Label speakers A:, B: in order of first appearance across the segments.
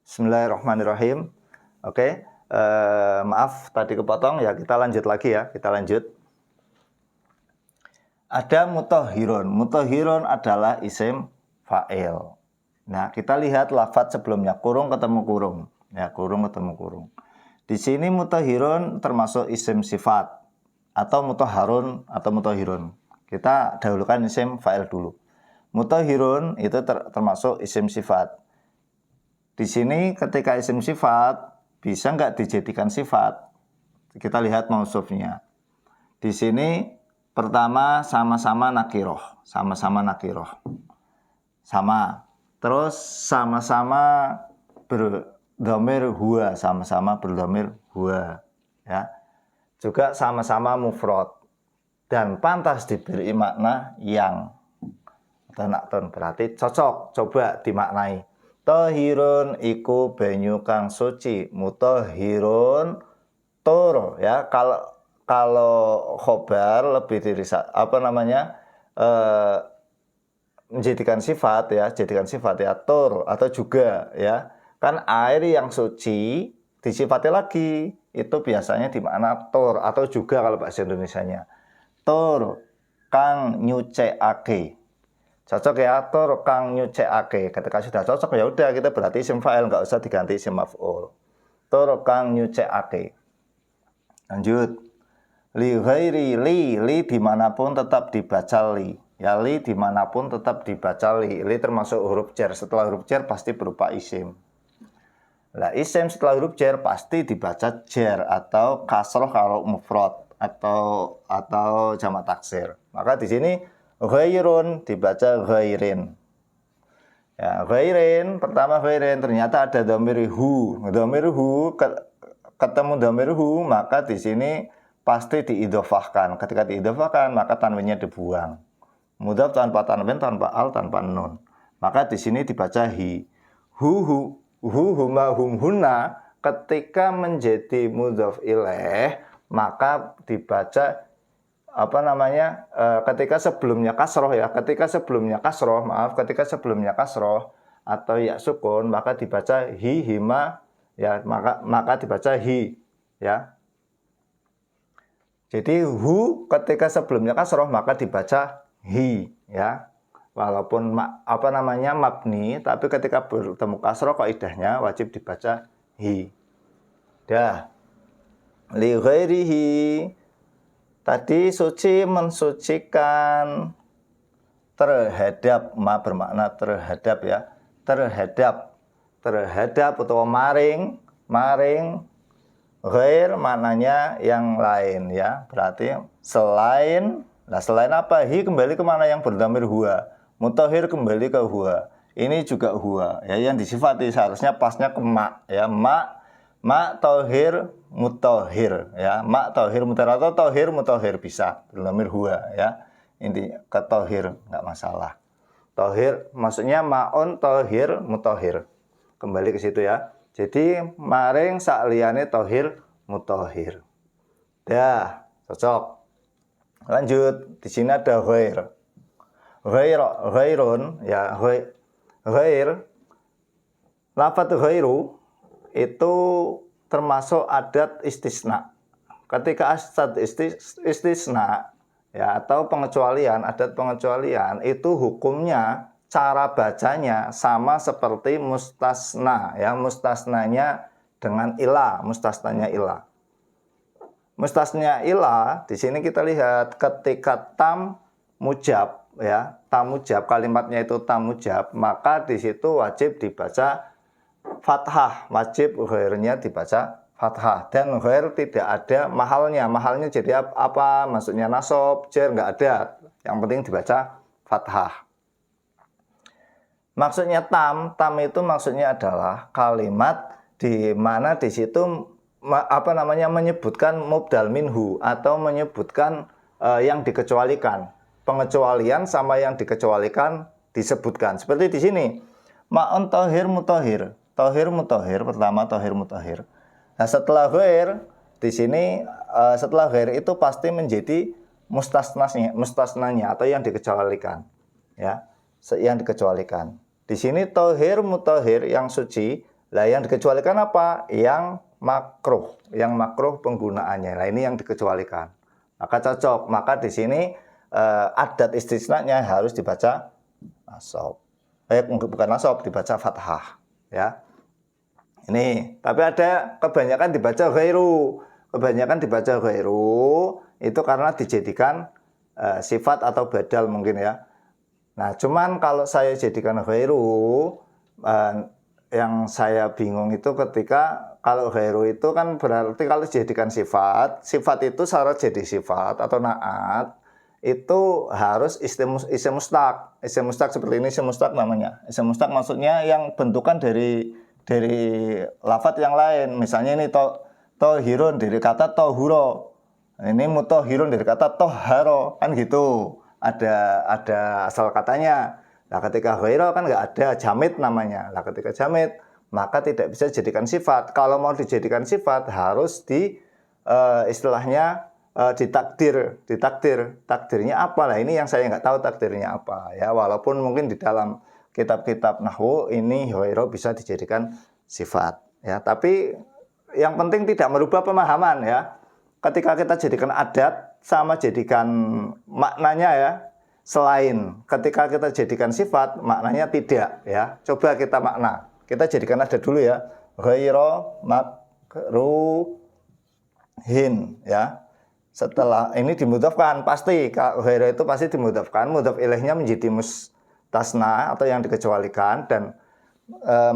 A: Bismillahirrahmanirrahim. Oke, maaf tadi kepotong ya, kita lanjut lagi ya, kita lanjut. Ada mutahhirun. Mutahhirun adalah isim fa'il. Nah, kita lihat lafadz sebelumnya, kurung ketemu kurung. Ya, kurung ketemu kurung. Di sini mutahhirun termasuk isim sifat atau mutahharun atau mutahhirun. Kita dahulukan isim fa'il dulu. Mutahhirun itu termasuk isim sifat. Di sini ketika isim sifat bisa nggak dijadikan sifat? Kita lihat mausufnya. Di sini pertama sama-sama nakiroh, sama-sama nakiroh, sama. Terus sama-sama berdhamir huwa, sama-sama berdhamir huwa, ya. Juga sama-sama mufrad dan pantas diberi makna yang. Berarti cocok, coba dimaknai. Tahirun iku banyu kang suci, mutahhirun tur ya. Kalau khobar lebih menjadikan sifat ya, jadikan sifat ya, tur atau juga ya. Kan air yang suci disifati lagi, itu biasanya dimakna tur atau juga kalau bahasa Indonesianya. Tur kang nyucekake. Cocok ya, tur kang nyucekake. Ketika sudah cocok ya udah, kita berarti isim fa'il, nggak usah diganti isim maf'ul. Tur kang nyucekake. Lanjut. Li ghairi li dimanapun tetap dibaca li. Ya, li dimanapun tetap dibaca li. Li termasuk huruf jar. Setelah huruf jar pasti berupa isim. Nah, isim setelah huruf jar pasti dibaca jar atau kasroh kalau mufrad atau jamak taksir. Maka di sini ghairun dibaca ghairin. Ya, ghairin, pertama ghairin, ternyata ada dhamir hu. Dhamir hu ketemu dhamir hu, maka di sini pasti diidhofahkan. Ketika diidhofahkan, maka tanwinnya dibuang. Mudhaf tanpa tanwin, tanpa al, tanpa nun. Maka di sini dibaca hi. Hu huma hum hunna, ketika menjadi mudhaf ilaih, maka dibaca ketika sebelumnya kasroh ya, ketika sebelumnya kasroh atau ya sukun, maka dibaca hi hima ya, maka dibaca hi ya. Jadi hu ketika sebelumnya kasroh maka dibaca hi ya. Walaupun mabni, tapi ketika bertemu kasroh kaidahnya wajib dibaca hi. Dah. Li ghairihi, tadi suci mensucikan terhadap, bermakna terhadap ya. Terhadap atau maring. Ghair maknanya yang lain ya. Berarti selain. Nah, selain apa? Hi kembali ke mana yang berdhamir huwa. Mutahhir kembali ke huwa. Ini juga huwa ya, yang disifati seharusnya pasnya ke ma ya. Ma tahir mutahhir ya. Ma tahir mutahhir atau tahir mutahhir bisa berdhamir huwa ya. Ini ke tahir enggak masalah. Tahir maksudnya maun tahir mutahhir. Kembali ke situ ya. Jadi maring sakliyane tahir mutahhir. Dah, cocok. Lanjut, di sini ada ghair. Ghairun ya, ghair. Lafadz ghairu itu termasuk adat istisna. Ketika adat istisna ya, atau adat pengecualian itu hukumnya, cara bacanya sama seperti mustasna ya. Mustasnanya dengan ilah, mustasnanya ilah. Mustasnya ilah, di sini kita lihat ketika tam mujab ya, tam mujab, kalimatnya itu tam mujab, maka di situ wajib dibaca fathah, wajib ghairnya dibaca fathah, dan ghair tidak ada mahalnya. Mahalnya jadi apa? Maksudnya nasab, jar nggak ada. Yang penting dibaca fathah. Maksudnya tam itu maksudnya adalah kalimat di mana di situ menyebutkan mubdal minhu atau menyebutkan yang dikecualikan. Pengecualian sama yang dikecualikan disebutkan. Seperti di sini. Ma'un tahir mutahhir. Tahir mutahhir, pertama tahir mutahhir. Nah, setelah ghair di sini setelah ghair itu pasti menjadi mustasnanya atau yang dikecualikan. Ya, yang dikecualikan. Di sini tahir mutahhir yang suci. Lah yang dikecualikan apa? Yang makruh penggunaannya. Nah, ini yang dikecualikan. Maka cocok. Maka di sini adat istisnanya harus dibaca nasab. Bukan nasab, dibaca fathah, ya. Ini, tapi ada kebanyakan dibaca ghairu. Kebanyakan dibaca ghairu itu karena dijadikan sifat atau badal mungkin ya. Nah, cuman kalau saya jadikan ghairu, yang saya bingung itu ketika kalau ghairu itu kan berarti kalau dijadikan sifat itu syarat jadi sifat atau naat itu harus isim mustaq. Isim mustaq seperti ini isim mustaq namanya. Isim mustaq maksudnya yang bentukan dari lafadz yang lain. Misalnya ini tohirun dari kata tohuro. Ini mutohirun dari kata toharo, kan gitu. Ada asal katanya. Nah, ketika ghairo kan nggak ada jamid namanya. Nah, ketika jamid maka tidak bisa dijadikan sifat. Kalau mau dijadikan sifat harus istilahnya ditakdir. Takdirnya apa lah? Ini yang saya nggak tahu takdirnya apa ya. Walaupun mungkin di dalam kitab-kitab nahwu ini ghairo bisa dijadikan sifat ya. Tapi yang penting tidak merubah pemahaman ya. Ketika kita jadikan adat sama jadikan maknanya ya. Selain ketika kita jadikan sifat, maknanya tidak ya. Coba kita makna. Kita jadikan adat dulu ya. Ghairu makruhin ya. Setelah ini dimudhafkan pasti. Ghairu itu pasti dimudhafkan. Mudhaf ilaihnya menjadi mustasna atau yang dikecualikan dan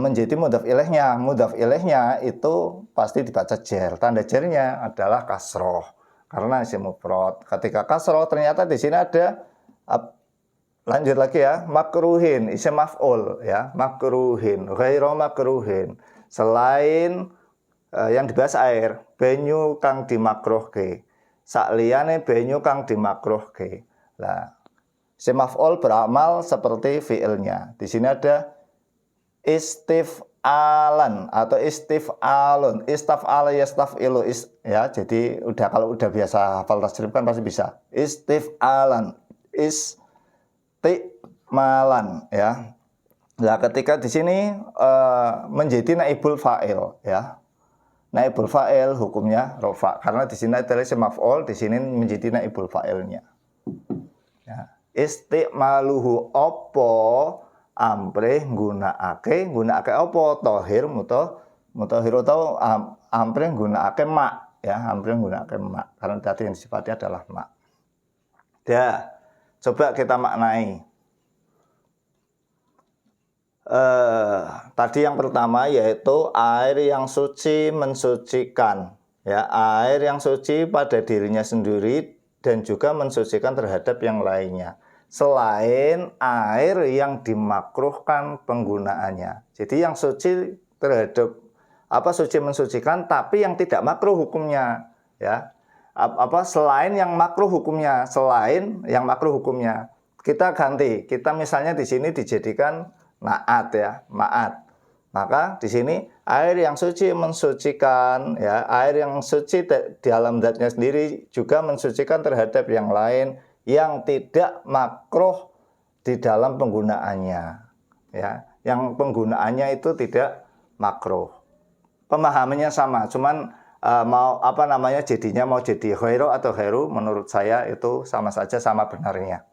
A: menjadi mudhaf ilaihnya. Mudhaf ilaihnya itu pasti dibaca jar. Tanda jarnya adalah kasroh karena isim mufrad. Ketika kasroh ternyata di sini ada lanjut lagi ya, makruhin isim maf'ul ya, makruhin, ghairu makruhin. Selain yang dibahas air, banyu kang dimakruhke. Sakliyane banyu kang dimakruhke. Lah, isim maf'ul beramal seperti fi'ilnya. Di sini ada istif'alan atau istif'alun, istaf'ala yastaf'ilu ya. Jadi kalau udah biasa hafal tasrif kan pasti bisa. Istif'alan, istimalan ya. Nah, ketika di sini menjadi naibul fa'il ya. Naibul fa'il hukumnya rofa karena di sini adalah isim maf'ul, di sini menjadi naibul fa'ilnya. Ya. Istimaluhu opo amprih nggunakake apa tohir mutahhir atau amprih nggunakake mak ya, amprih nggunakake mak karena tadi yang sifatnya adalah mak. Ya. Coba kita maknai. Tadi yang pertama yaitu air yang suci mensucikan. Ya, air yang suci pada dirinya sendiri dan juga mensucikan terhadap yang lainnya. Selain air yang dimakruhkan penggunaannya. Jadi yang suci terhadap suci mensucikan tapi yang tidak makruh hukumnya ya. Selain yang makruh hukumnya, kita ganti. Kita misalnya di sini dijadikan naat ya, ma'at. Maka di sini air yang suci mensucikan ya, air yang suci di alam zatnya sendiri juga mensucikan terhadap yang lain yang tidak makruh di dalam penggunaannya ya, yang penggunaannya itu tidak makruh. Pemahamannya sama, cuman jadinya mau jadi ghairu atau ghairu menurut saya itu sama saja, sama benarnya.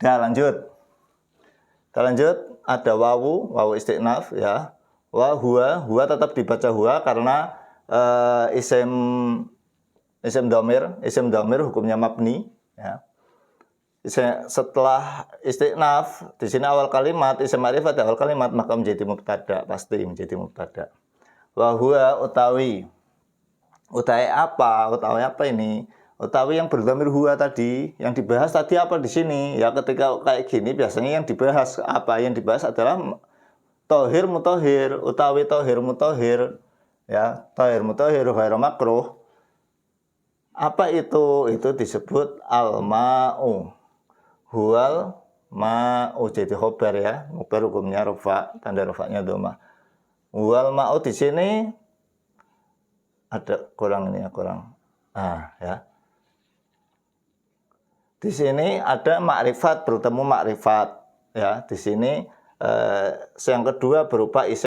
A: Nah, lanjut ada wawu istiqnaf ya. Wa huwa tetap dibaca huwa karena isim domir hukumnya mabni ya. Setelah istiqnaf di sini awal kalimat isim ma'rifat awal kalimat maka menjadi mubtada, pasti menjadi mubtada. Wa huwa utawi apa ini? Utawi yang berdhamir huwa tadi, yang dibahas tadi apa di sini? Ya ketika kayak gini biasanya yang dibahas apa? Yang dibahas adalah tohir mutohir, utawi tohir mutohir. Ya, tohir mutohir ghairu makruh. Apa itu? Itu disebut al-ma'u. Huwal ma'u, jadi khobar ya. Khobar hukumnya rafa, tanda rafanya dhammah. Huwal ma'u di sini ada kurang ya. Di sini ada makrifat bertemu makrifat ya. Di sini yang kedua berupa isim